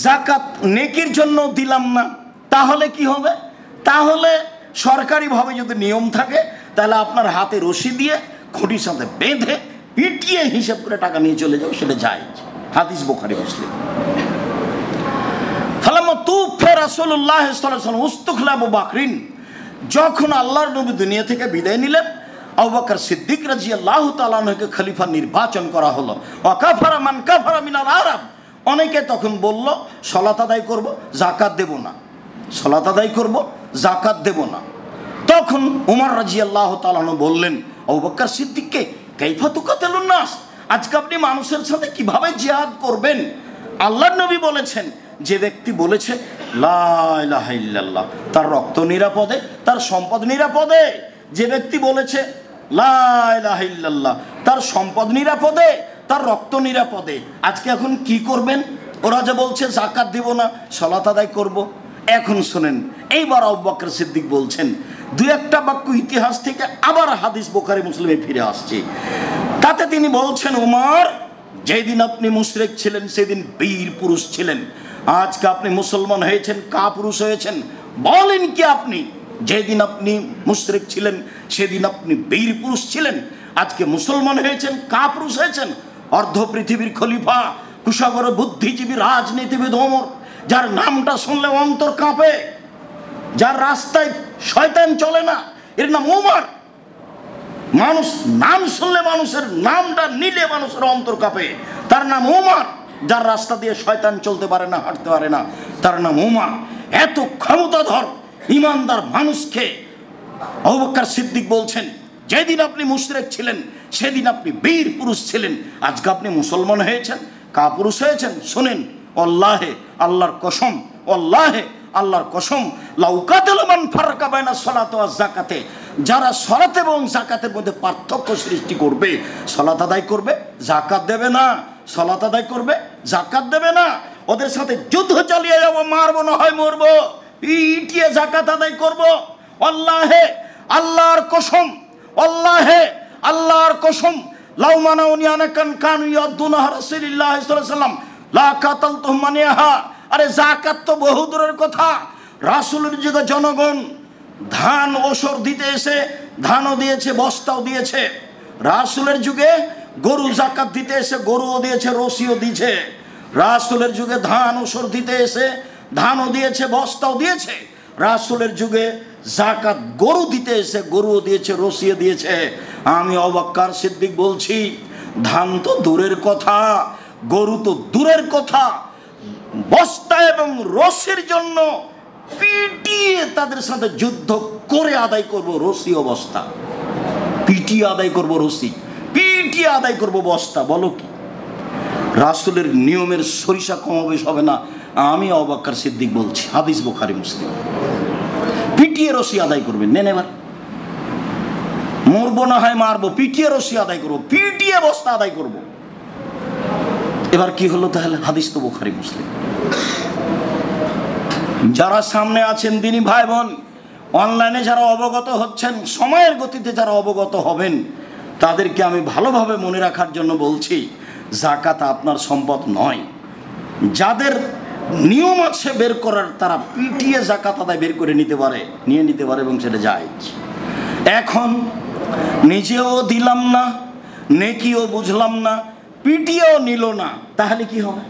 জাকাত নেকির জন্য দিলাম না, তাহলে কি হবে? তাহলে সরকারিভাবে যদি নিয়ম থাকে তাহলে আপনার হাতে রশি দিয়ে খুঁটির সাথে বেঁধে পিটিয়ে হিসাব করে টাকা নিয়ে চলে যাও, সেটা জায়েজ। হাদিস বুখারী মুসলিম। ফালাম্মা তুফিয়া রাসূলুল্লাহ সাল্লাল্লাহু আলাইহি ওয়াসাল্লাম উস্তুখলা আবু বকরিন, যখন আল্লাহর নবী দুনিয়া থেকে বিদায় নিলেন, আবু বকর সিদ্দিক রাদিয়াল্লাহু তাআলা আনহুকে খলিফা নির্বাচন করা হলো। ওয়া কাফারা মান কাফারা মিনাল আরব, অনেকে তখন বলল সালাত আদায় করব, যাকাত দেব না, সালাত আদায় করব, যাকাত দেব না। তখন ওমর রাদিয়াল্লাহু তাআলা আনহু বললেন আবু বকর সিদ্দিককে, কাইফা তুকাতিলুন নাস, আজকে আপনি মানুষের সাথে কিভাবে জিহাদ করবেন? আল্লাহর নবী বলেছেন, যে ব্যক্তি বলেছে লা ইলাহা ইল্লাল্লাহ, তার রক্ত নিরাপদে, তার সম্পদ নিরাপদে। যে ব্যক্তি বলেছে লা ইলাহা ইল্লাল্লাহ, তার সম্পদ নিরাপদে, তার রক্ত নিরাপদে। আজকে এখন কি করবেন? ওরা যে বলছে যাকাত দেব না, সালাত আদায় করব। এখন শুনেন, এইবার আবু বকর সিদ্দিক বলছেন, দুই একটা বাক্য ইতিহাস থেকে আবার হাদিস বুখারী মুসলিমে ফিরে আসছে। তাতে তিনি বলছেন, ওমর, যেদিন আপনি মুশরিক ছিলেন সেদিন বীর পুরুষ ছিলেন, আজকে আপনি মুসলমান হয়েছেন, কাপুরুষ হয়েছেন। বলেন কি আপনি? যেদিন আপনি মুশরিক ছিলেন সেদিন আপনি বীর পুরুষ ছিলেন, আজকে মুসলমান হয়েছেন, কাপুরুষ হয়েছেন। অর্ধ পৃথিবীর খলিফা, কুশাগর বুদ্ধিজীবী রাজনীতিবিদ ওমর, যার নামটা শুনলে অন্তর কাঁপে, যার রাস্তায় শয়তান চলে না, এর নাম ওমর। মানুষ নাম শুনলে, মানুষের নামটা নিলে মানুষের অন্তর কাঁপে। তার নাম ওমর। যার রাস্তা দিয়ে শয়তান চলতে পারে না, হাঁটতে পারে না, তার নাম ওমর। এত ক্ষমতাধর ইমানদার মানুষকে আবু বকর সিদ্দিক বলছেন, যেদিন আপনি মুশরিক ছিলেন সেদিন আপনি বীর পুরুষ ছিলেন, আজকে আপনি মুসলমান হয়েছেন, কাপুরুষ হয়েছেন। শুনেন, আল্লাহে, আল্লাহর কসম, আল্লাহে, আল্লাহর কসম, লাউকাতিলু মান ফাররাকা বাইনা সালাত ওয়া যাকাতে, যারা সালাত এবং যাকাতের মধ্যে পার্থক্য সৃষ্টি করবে, সালাত আদায় করবে, যাকাত দেবে না, সালাত আদায় করবে, যাকাত দেবে না, ওদের সাথে যুদ্ধ চালিয়ে যাবো, মারবো না হয় মরবো, পিটিয়ে যাকাত আদায় করবো। আল্লাহে, আল্লাহর কসম, আল্লাহে, আল্লাহর কসম, লাউ মানাউনি আনাকান কানু ইয়াদুনা রাসূলুল্লাহ সাল্লাল্লাহু আলাইহি ওয়াসাল্লাম লা কাতালতুহুম মানিহা। আরে যাকাত তো বহু দূরের কথা, রাসূলের যুগে জনগণ ধান ওসর দিতে এসে ধানও দিয়েছে, বস্তাও দিয়েছে। রাসূলের যুগে গরু যাকাত দিতে এসে গরুও দিয়েছে, রশিও দিয়েছে। রাসূলের যুগে ধান ওসর দিতে এসে ধানও দিয়েছে, বস্তাও দিয়েছে। রাসূলের যুগে যাকাত গরু দিতে এসে গরুও দিয়েছে, রশিও দিয়েছে। আমি আবু বকর সিদ্দিক বলছি, ধান তো দূরের কথা, গরু তো দূরের কথা, বস্তা এবং রশির জন্য পিটিয়ে তাদের সাথে যুদ্ধ করে আদায় করব রশি ও বস্তা, পিটিয়ে আদায় করব রশি, পিটিয়ে আদায় করব বস্তা। বলো কি? রাসূলের নিয়মের সরিষা কমাবেশ হবে না, আমি আবু বকর সিদ্দিক বলছি। হাদিস বুখারী মুসলিম। পিটিয়ে রশি আদায় করবেন, নেন এবার মরবো না হয় মারবো, পিটিয়ে রশি আদায় করবো, পিটিয়ে বস্তা আদায় করব। এবার কি হলো তাহলে? হাদিস তো বুখারী মুসলিম। যারা সামনে আছেন দিনী ভাই বোন, অনলাইনে যারা অবগত হচ্ছেন, সময়ের গতিতে যারা অবগত হবেন, তাদেরকে আমি ভালোভাবে মনে রাখার জন্য বলছি, যাকাত আপনার সম্পদ নয়। যাদের নিয়ম আছে বের করার, তারা পিটিয়ে যাকাত আদায় বের করে নিতে পারে, নিয়ে নিতে পারে, এবং সেটা জায়েজ। এখন নিজেও দিলাম না, নেকিও বুঝলাম না, পিটিয়েও নিল না, তাহলে কি হবে?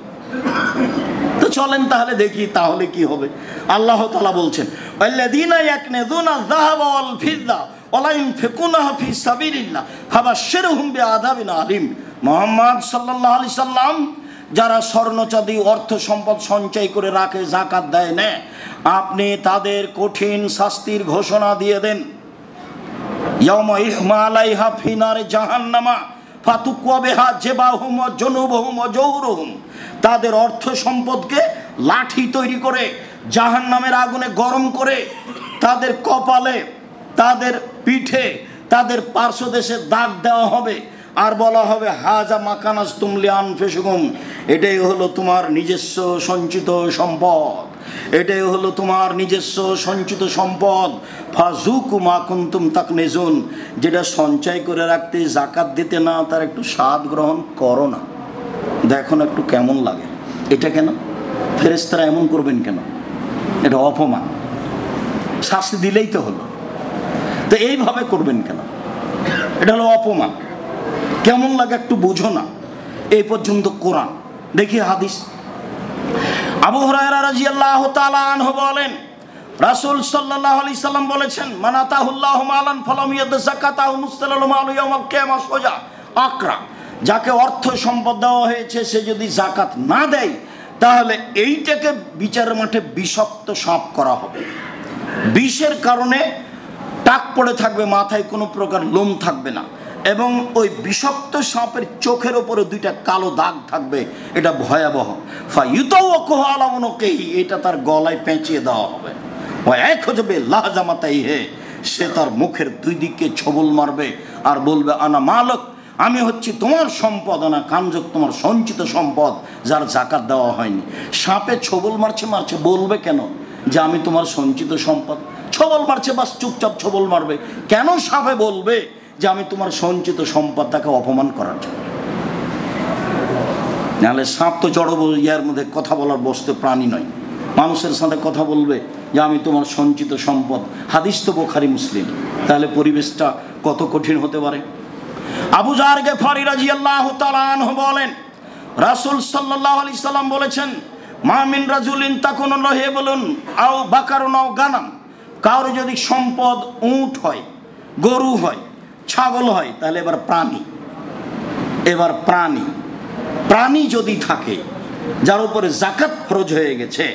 তো চলেন তাহলে দেখি তাহলে কি হবে। আল্লাহ তাআলা বলছেন, আল্লাযীনা ইয়াকনিযুনা আয-যাহাবা ওয়াল ফিদ্দা ওয়া লা ইউনফিকুনাহা ফি সাবিলিল্লাহ ফাবাশশিরহুম বিআযাবিন আলীম। মুহাম্মদ সাল্লাল্লাহু আলাইহি সাল্লাম, যারা স্বর্ণ চাঁদি অর্থ সম্পদ সঞ্চয় করে রাখে, যাকাত দেয় না, আপনি তাদের কঠিন শাস্তির ঘোষণা দিয়ে দেন। ইয়াউমা ইহমা আলাইহা ফি নারি জাহান্নামা ফাতুকুয়া বিহা জিবাহুম ওয়া জুনুবুহুম ওয়া জুহুরুহুম। তাদের অর্থ সম্পদকে লাঠি তৈরি করে জাহান্নামের আগুনে গরম করে তাদের কপালে, তাদের পিঠে, তাদের পার্শ্বদেশে দাগ দেওয়া হবে, আর বলা হবে হাজা মাকানাসতুম লিআনফুসিকুম, এটাই হলো তোমার নিজস্ব সঞ্চিত সম্পদ, এটাই হলো তোমার নিজস্ব সঞ্চিত সম্পদ। ফাজুকু মা কুনতুম তাকনিজুন, যেটা সঞ্চয় করে রাখতে, যাকাত দিতে না, তার একটু স্বাদ গ্রহণ করো না, দেখো না একটু কেমন লাগে। এটা কেন? ফেরেশতারা এমন করবেন কেন? এটা অপমান, শাস্তি দিলেই তো হলো, তো এইভাবে করবেন কেন? এটা হলো অপমান। কেমন লাগে একটু বুঝো না? এই পর্যন্ত কোরআন। দেখি হাদিস। আবু হুরায়রা রাদিয়াল্লাহু তাআলা আনহু বলেন, রাসূল সাল্লাল্লাহু আলাইহি সাল্লাম বলেছেন, মান আতাহুল্লাহু মালান ফালাম ইয়াদ যাকাতাহু মুস্তালালু মালু ইয়াউমাল কিয়ামাহ সোজা আকরা। যাকে অর্থ সম্পদ দেওয়া হয়েছে সে যদি যাকাত না দেয় তাহলে এইটাকে বিচারের মাঠে বিষাক্ত সাপ করা হবে। বিষের কারণে টাক পড়ে থাকবে, মাথায় কোনো প্রকার লোম থাকবে না, এবং ওই বিষাক্ত সাপের চোখের ওপরে দুইটা কালো দাগ থাকবে। এটা ভয়াবহ। ফায়ুতাওয়াক্কু আলা উনুকিহি, এটা তার গলায় পেঁচিয়ে দেওয়া হবে। ওয়া ইয়াখযুবু লাহজামাতাইহি, সে তার মুখের দুই দিকে ছবল মারবে আর বলবে, আনা মালক, আমি হচ্ছি তোমার সম্পদ, আনা কানজুক, তোমার সঞ্চিত সম্পদ যার যাকাত দেওয়া হয়নি। সাপে ছবল মারছে, বলবে কেন যে আমি তোমার সঞ্চিত সম্পদ? ছবল মারছে, বাস চুপচাপ ছবল মারবে। কেন সাপে বলবে যে আমি তোমার সঞ্চিত সম্পদ? তাকে অপমান করার জন্য। নাহলে সাপ তো জড় ইয়ার মধ্যে কথা বলার বস্তু, প্রাণী নয়। মানুষের সাথে কথা বলবে যে আমি তোমার সঞ্চিত সম্পদ। হাদিস তো বুখারী মুসলিম। তাহলে পরিবেশটা কত কঠিন হতে পারে। আবু যার গিফারি রাদিয়াল্লাহু তাআলা আনহু বলেন, রাসূল সাল্লাল্লাহু আলাইহি সাল্লাম বলেছেন, মা মিন রাজুলিন তাকুনু লাহু ইবলুন আও বাকারুন আও গানাম, কারো যদি সম্পদ উট হয়, গরু হয়, ছাগল হয়, তাহলে এবার প্রাণী যদি থাকে যার উপরে যাকাত ফরজ হয়ে গেছে,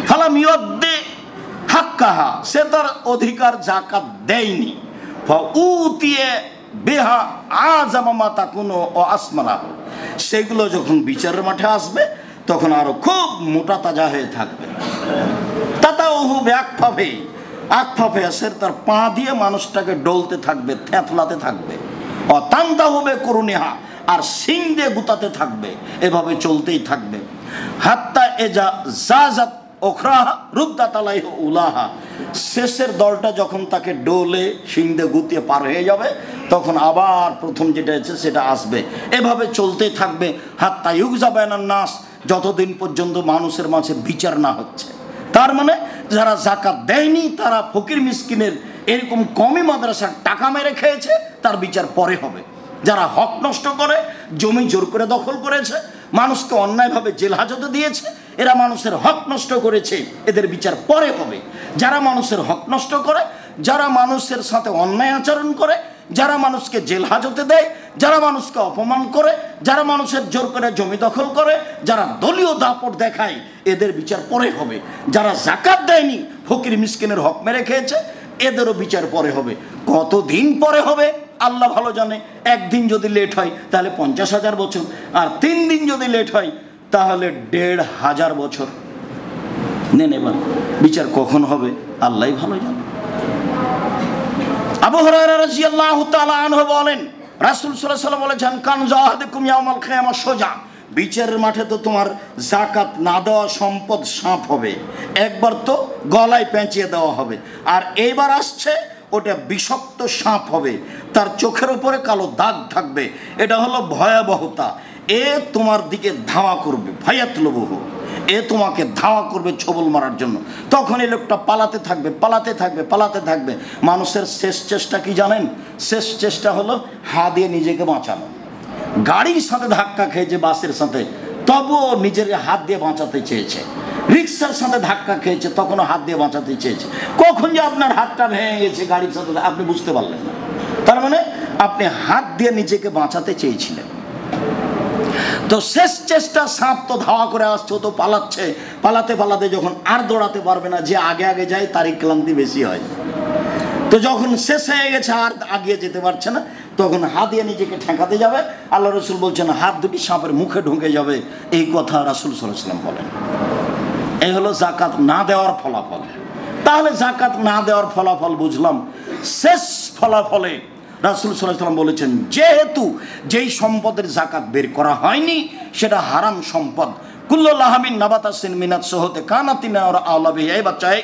ফালাম ইউদ্দি হাক্কাহা, সে তার অধিকার যাকাত দেয়নি, ফাউতিয়ে বিহা আযামা মা তাকুনু ও আসমালাহ, সেগুলো যখন বিচারের মাঠে আসবে তখন আরো খুব মোটা তাজা হয়ে থাকবে। তাতাউহু বিআকফাফে, সে তার পা দিয়ে মানুষটাকে ডলতে থাকবে, থেতলাতে থাকবে। অতান্তাহু বিকুরুনিহা, আর সিং দিয়ে গুতাতে থাকবে। এভাবে চলতেই থাকবে। হাত্তা এজা জাজাত ওখরাহা রুদ্দাত আলাইহি উলাহা, শেষের দলটা যখন তাকে ডোলে সিং দিয়ে গুতিয়ে পার হয়ে যাবে তখন আবার প্রথম যেটা আছে সেটা আসবে। এভাবে চলতেই থাকবে। হাত্তা ইউগজা বাইনান নাস, যতদিন পর্যন্ত মানুষের মাঝে বিচার না হচ্ছে। তার মানে যারা যাকাত দেয়নি তারা ফকির মিসকিনের এরকম কমই মাদ্রাসার টাকা মেরে খেয়েছে, তার বিচার পরে হবে। যারা হক নষ্ট করে, জমি জোর করে দখল করেছে, মানুষকে অন্যায়ভাবে জেল হাজতে দিয়েছে, এরা মানুষের হক নষ্ট করেছে, এদের বিচার পরে হবে। যারা মানুষের হক নষ্ট করে, যারা মানুষের সাথে অন্যায় আচরণ করে, যারা মানুষকে জেল হাজতে দেয়, যারা মানুষকে অপমান করে, যারা মানুষের জোর করে জমি দখল করে, যারা দলীয় দাপট দেখায়, এদের বিচার পরে হবে। যারা যাকাত দেয়নি, ফকির মিসকিনের হক মেরে খেয়েছে, এদেরও বিচার পরে হবে। কতদিন পরে হবে আল্লাহ ভালো জানে। একদিন যদি লেট হয় তাহলে 50,000 বছর, আর 3 দিন যদি লেট হয় তাহলে 1,500 বছর। নেন এবার বিচার কখন হবে আল্লাহই ভালো জানে। আবু হুরায়রা রাদিয়াল্লাহু তাআলা আনহু বলেন, রাসূল সাল্লাল্লাহু আলাইহি ওয়াসাল্লাম বলেছেন, কানজু আহাদিকুম ইয়াউমাল কিয়ামাহ সোজা, বিচারের মাঠে তো তোমার যাকাত না দেওয়া সম্পদ সাপ হবে। একবার তো গলায় পেঁচিয়ে দেওয়া হবে, আর এইবার আসছে ওটা বিষাক্ত সাপ হবে, তার চোখের উপরে কালো দাগ থাকবে। এটা হলো ভয়াবহতা। এ তোমার দিকে ধাওয়া করবে, ফায়াতলুবুহু, এ তোমাকে ধাওয়া করবে ছবল মারার জন্য। তখন এই লোকটা পালাতে থাকবে। মানুষের শেষ চেষ্টা কি জানেন? শেষ চেষ্টা হলো হাত দিয়ে নিজেকে বাঁচানো। গাড়ির সাথে ধাক্কা খেয়েছে, বাসের সাথে, তবুও নিজের হাত দিয়ে বাঁচাতে চেয়েছে। রিক্সার সাথে ধাক্কা খেয়েছে, তখনও হাত দিয়ে বাঁচাতে চেয়েছে। কখন যে আপনার হাতটা ভেঙে গেছে গাড়ির সাথে আপনি বুঝতে পারলেন না। তার মানে আপনি হাত দিয়ে নিজেকে বাঁচাতে চেয়েছিলেন। তো শেষ চেষ্টা, সাপ তো ধাওয়া করে আসছে, তো পালাতে যখন আর দৌড়াতে পারবে না, যে আগে যায় তারই ক্লান্তি বেশি হয়। তো যখন শেষ হয়ে গেছে, আর আগিয়ে যেতে পারছে না, তখন হাত দিয়ে নিজেকে ঠেকাতে যাবে। আল্লাহ রসুল বলছেন হাত দুটি সাপের মুখে ঢুকে যাবে। এই কথা রাসূল সাল্লাল্লাহু আলাইহি ওয়াসাল্লাম বলেন। এই হলো যাকাত না দেওয়ার ফলাফল। তাহলে যাকাত না দেওয়ার ফলাফল বুঝলাম। শেষ ফলাফলে রাসূল সাল্লাল্লাহু আলাইহি ওয়াসাল্লাম বলেছেন, যেহেতু যেই সম্পদের যাকাত বের করা হয়নি সেটা হারাম সম্পদ। কুল্লু লাহামিন নাবাতাসিন মিনাত সুহতে কানাতিনা ওয়া আওলা বিহি। এই বাচ্চায়,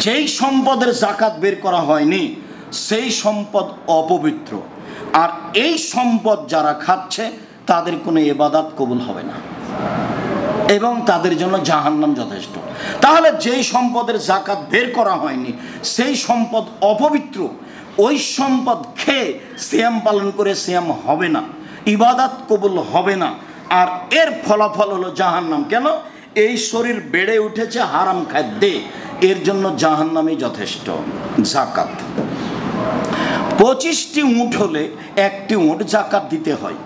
যেই সম্পদের যাকাত বের করা হয়নি সেই সম্পদ অপবিত্র, আর এই সম্পদ যারা খাচ্ছে তাদের কোনো ইবাদত কবুল হবে না এবং তাদের জন্য জাহান্নাম যথেষ্ট। তাহলে যেই সম্পদের যাকাত বের করা হয়নি সেই সম্পদ অপবিত্র, ওই সম্পদ খেয়ে সিয়াম পালন করে সিয়াম হবে না, ইবাদত কবুল হবে না, আর এর ফলাফল হলো জাহান্নাম। কেন? এই শরীর বেড়ে উঠেছে হারাম খাদ্যে, এর জন্য জাহান্নামই যথেষ্ট। যাকাত 25টি উট হলে 1টি উট যাকাত দিতে হয়।